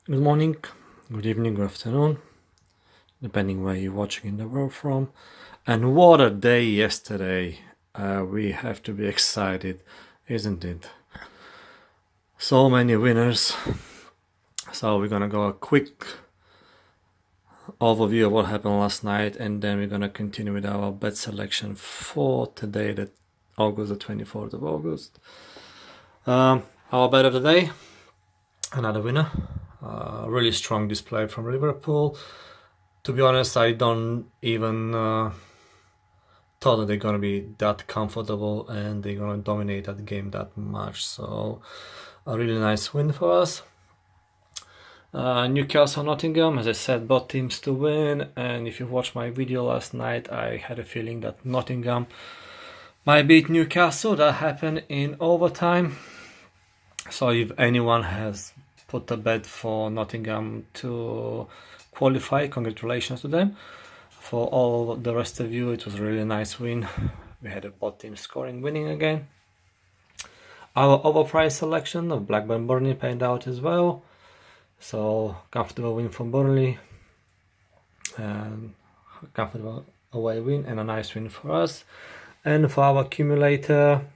Good morning, good evening, good afternoon, depending where you're watching in the world from. And what a day yesterday. We have to be excited, isn't it? So many winners. So we're gonna go a quick overview of what happened last night, and then we're gonna continue with our bet selection for today, the 24th of August. Our bet of the day, another winner. Really strong display from Liverpool. To be honest, I don't even thought that they're gonna be that comfortable and they're gonna dominate that game that much. So a really nice win for us. Newcastle, Nottingham, as I said, both teams to win. And if you watched my video last night, I had a feeling that Nottingham might beat Newcastle. That happened in overtime. So if anyone has put a bet for Nottingham to qualify, congratulations to them. For all the rest of you, it was a really nice win. We had both teams scoring, winning again. Our overpriced selection of Blackburn Burnley paid out as well. So comfortable win from Burnley, and comfortable away win and a nice win for us. And for our accumulator,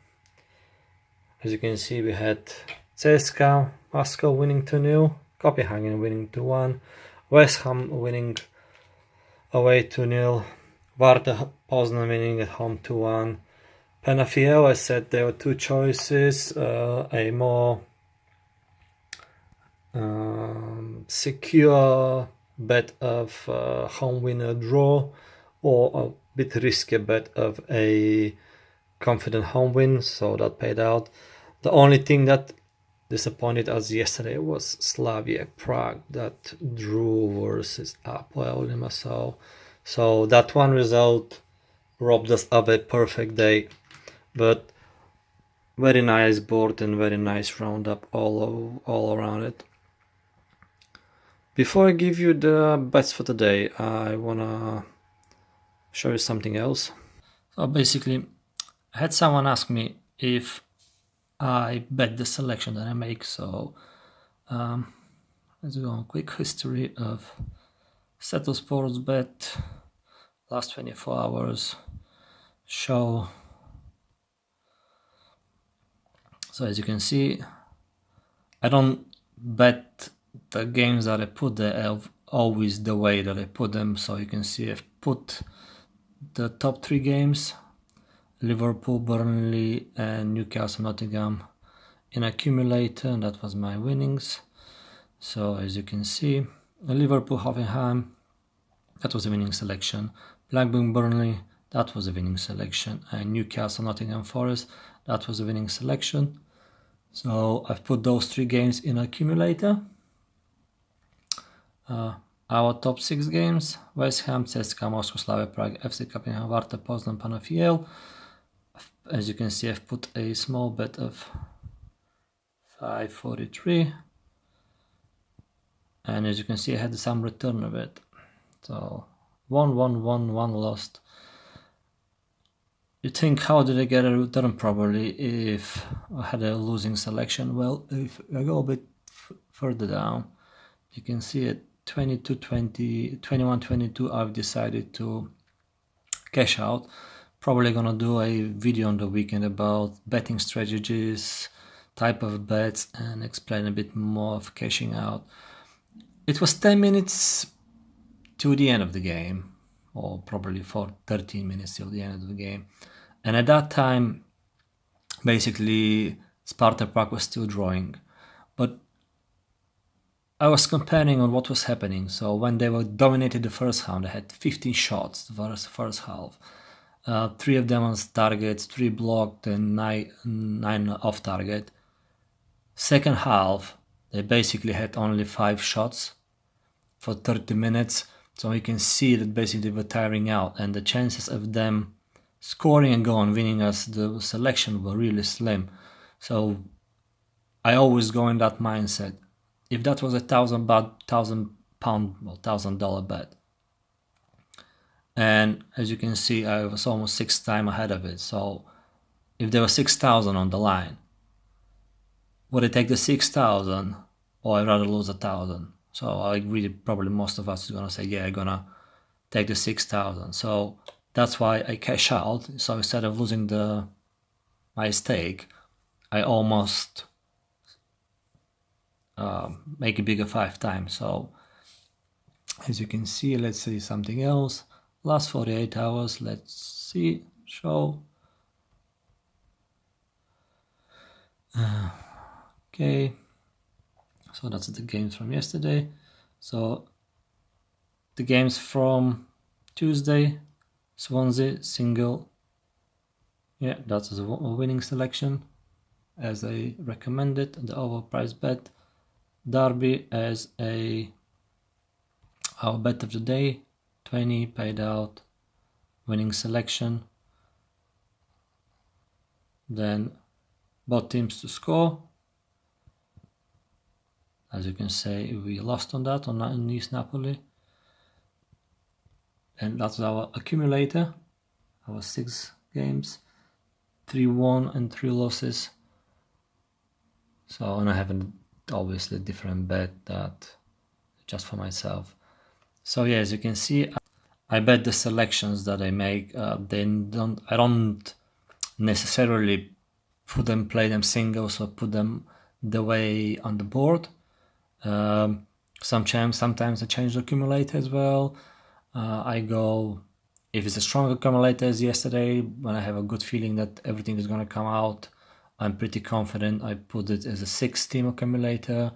as you can see, we had CSKA Moscow winning 2-0, Copenhagen winning 2-1, West Ham winning away 2-0, Varta Poznan winning at home 2-1. Penafiel, I said there were two choices, a more secure bet of home winner draw, or a bit risky bet of a confident home win, so that paid out. The only thing that disappointed us yesterday was Slavia Prague that drew versus Apoel Limassol. So that one result robbed us of a perfect day, but very nice board and very nice roundup all around it. Before I give you the bets for today, I wanna show you something else. So basically, I had someone ask me if I bet the selection that I make. So let's go on quick history of Settle Sports Bet last 24 hours show. So as you can see, I don't bet the games that I put there always the way that I put them. So you can see I've put the top 3 games, Liverpool, Burnley and Newcastle, Nottingham, in accumulator, and that was my winnings. So as you can see, Liverpool, Hoffenheim, that was a winning selection. Blackburn, Burnley, that was a winning selection. And Newcastle, Nottingham Forest, that was a winning selection. So I've put those 3 games in accumulator. Our top 6 games: West Ham, CSKA Moscow, Slavia Prague, FC Copenhagen, Varta Poznan, Penafiel. As you can see, I've put a small bet of 543, and as you can see, I had some return of it. So 1 lost. You think, how did I get a return? Probably if I had a losing selection. Well, if I go a bit further down, you can see at 21-22 I've decided to cash out. Probably gonna do a video on the weekend about betting strategies, type of bets, and explain a bit more of cashing out. It was 10 minutes to the end of the game, or probably for 13 minutes till the end of the game. And at that time, basically, Sparta Prague was still drawing. But I was comparing on what was happening. So when they were dominated the first half, they had 15 shots the first half. 3 of them on targets, 3 blocked, and 9 off target. Second half, they basically had only 5 shots for 30 minutes. So you can see that basically they were tiring out, and the chances of them scoring and going winning us the selection were really slim. So I always go in that mindset. If that was $1,000 bet, and as you can see, I was almost 6 times ahead of it. So if there was 6,000 on the line, would I take the 6,000, or I'd rather lose 1,000? So I agree that probably most of us is gonna say, yeah, I'm gonna take the 6,000. So that's why I cash out. So instead of losing my stake, I almost make it bigger 5 times. So as you can see, let's see something else. Last 48 hours, let's see, show. Okay, so that's the games from yesterday. So the games from Tuesday, Swansea single. Yeah, that's a winning selection as I recommended. The overpriced bet. Derby as our bet of the day. 20 paid out, winning selection. Then both teams to score. As you can see, we lost on that on Nice Napoli. And that's our accumulator, our 6 games, 3 won and 3 losses. So, and I have an obviously different bet that just for myself. So yeah, as you can see, I bet the selections that I make, I don't necessarily play them singles or put them the way on the board. Sometimes I change the accumulator as well. I go, if it's a strong accumulator as yesterday, when I have a good feeling that everything is going to come out, I'm pretty confident. I put it as a 6-team accumulator.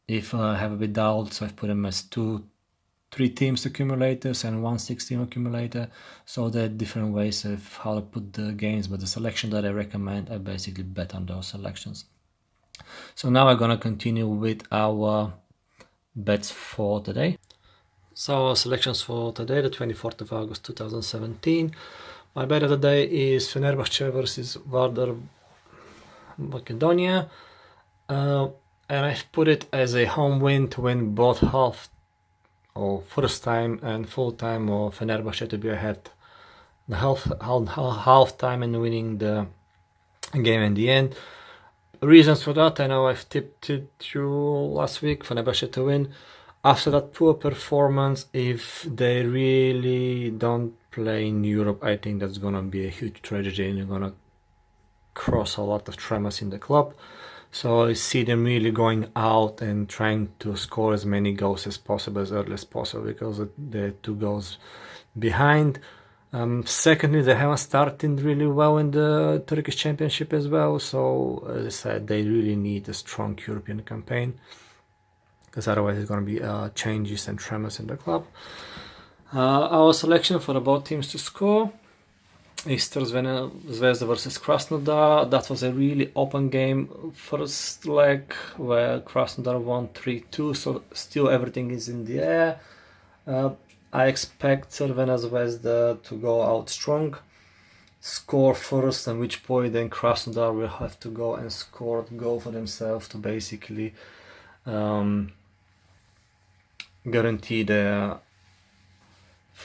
If I have a bit doubt, so I've put them as 3 teams accumulators and 1 6-team accumulator. So there are different ways of how to put the games, but the selection that I recommend, I basically bet on those selections. So now I'm going to continue with our bets for today. So our selections for today, the 24th of August 2017. My bet of the day is Fenerbahce versus Vardar Macedonia. And I've put it as a home win to win both half or first time and full time, or Fenerbahce to be ahead the half time and winning the game in the end. Reasons for that, I know I've tipped it through last week, Fenerbahce to win. After that poor performance, if they really don't play in Europe, I think that's gonna be a huge tragedy and they're gonna cross a lot of tremors in the club. So I see them really going out and trying to score as many goals as possible, as early as possible, because they're 2 goals behind. Secondly, they haven't started really well in the Turkish Championship as well. So as I said, they really need a strong European campaign, because otherwise there's going to be changes and tremors in the club. Our selection for the both teams to score is Zvezda versus Krasnodar. That was a really open game. First leg where Krasnodar won 3-2, so still everything is in the air. I expect Crvena Zvezda to go out strong, score first, and which point then Krasnodar will have to go and score a goal for themselves to basically guarantee their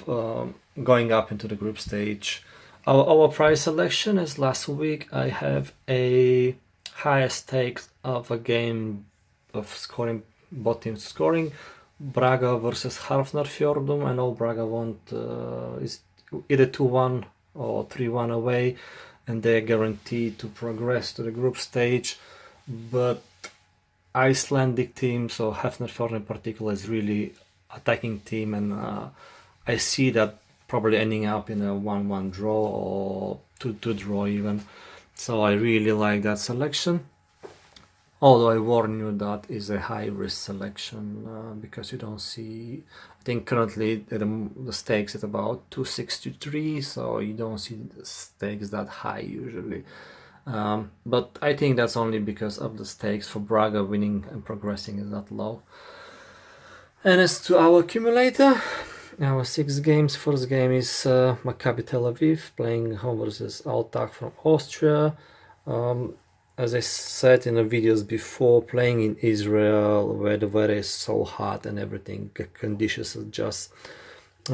going up into the group stage. Our price selection as last week, I have a higher stakes of a game of scoring, both teams scoring. Braga versus Hafnarfjordum. I know Braga won is either 2-1 or 3-1 away, and they're guaranteed to progress to the group stage. But Icelandic team, so Hafnarfjord in particular, is really attacking team, and I see that probably ending up in a 1-1 draw or 2-2 draw even. So I really like that selection. Although I warn you that is a high risk selection because you don't see, I think currently the stakes at about 263, so you don't see the stakes that high usually. But I think that's only because of the stakes for Braga winning and progressing is that low. And as to our accumulator, our 6 games, first game is Maccabi Tel Aviv playing home versus Altach from Austria. As I said in the videos before, playing in Israel where the weather is so hot and everything, conditions are just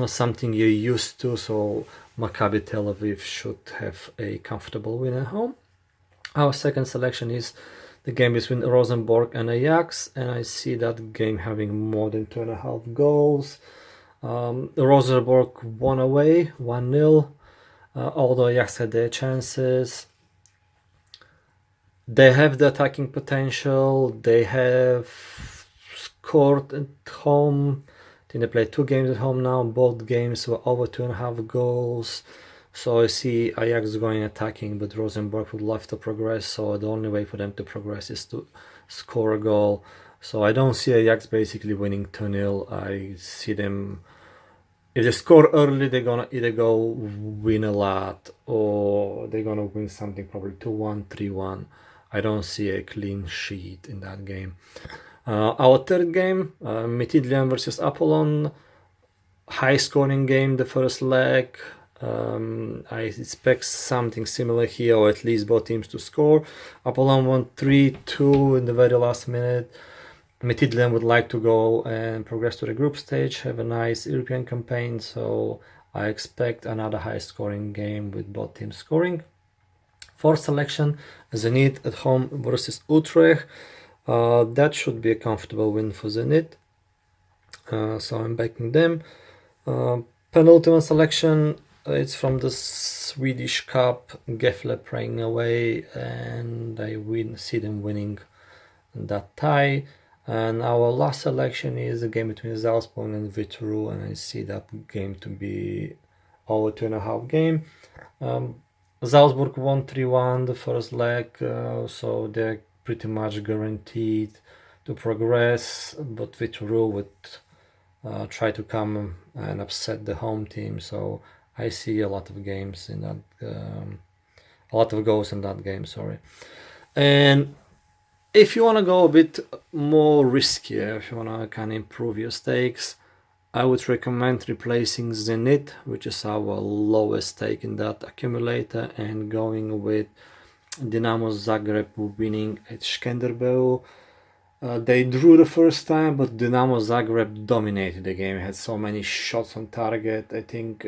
something you're used to, so Maccabi Tel Aviv should have a comfortable win at home. Our second selection is the game between Rosenborg and Ajax, and I see that game having more than 2.5 goals. Rosenborg won away 1-0, although Ajax had their chances. They have the attacking potential. They have scored at home. I think they played 2 games at home now. Both games were over 2.5 goals. So I see Ajax going attacking, but Rosenborg would love to progress. So the only way for them to progress is to score a goal. So I don't see Ajax basically winning 2-0. I see them, if they score early, they're gonna either go win a lot, or they're gonna win something probably 2-1, 3-1. I don't see a clean sheet in that game. Our third game, Midtjylland versus Apollon. High scoring game, the first leg. I expect something similar here, or at least both teams to score. Apollon won 3-2 in the very last minute. Midtjylland would like to go and progress to the group stage, have a nice European campaign, so I expect another high scoring game with both teams scoring. Fourth selection, Zenit at home versus Utrecht. That should be a comfortable win for Zenit, so I'm backing them. Penultimate selection, it's from the Swedish Cup, Gefle playing away, and I see them winning that tie. And our last selection is a game between Salzburg and Vituru, and I see that game to be over 2.5 game. Salzburg won 3-1 the first leg, so they're pretty much guaranteed to progress, but Vituru would try to come and upset the home team, so I see a lot of games in that, a lot of goals in that game, sorry. And if you want to go a bit more riskier, if you want to kind of improve your stakes, I would recommend replacing Zenit, which is our lowest stake in that accumulator, and going with Dinamo Zagreb winning at Skenderbeu. They drew the first time, but Dinamo Zagreb dominated the game. It had so many shots on target. I think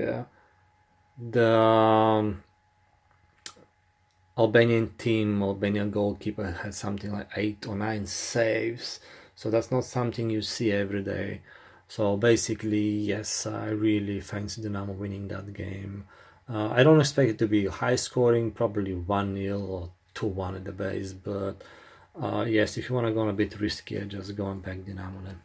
the Albanian goalkeeper had something like 8 or 9 saves. So that's not something you see every day. So basically, yes, I really fancy Dinamo winning that game. I don't expect it to be high scoring, probably 1-0 or 2-1 at the base, but yes, if you want to go a bit riskier, just go and back Dinamo then.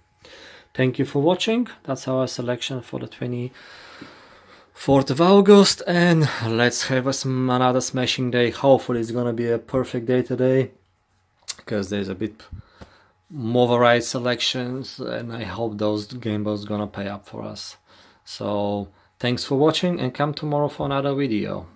Thank you for watching. That's our selection for the 24th of August, and let's have another smashing day. Hopefully it's gonna be a perfect day today, because there's a bit more varied selections, and I hope those game balls gonna pay up for us. So thanks for watching, and come tomorrow for another video.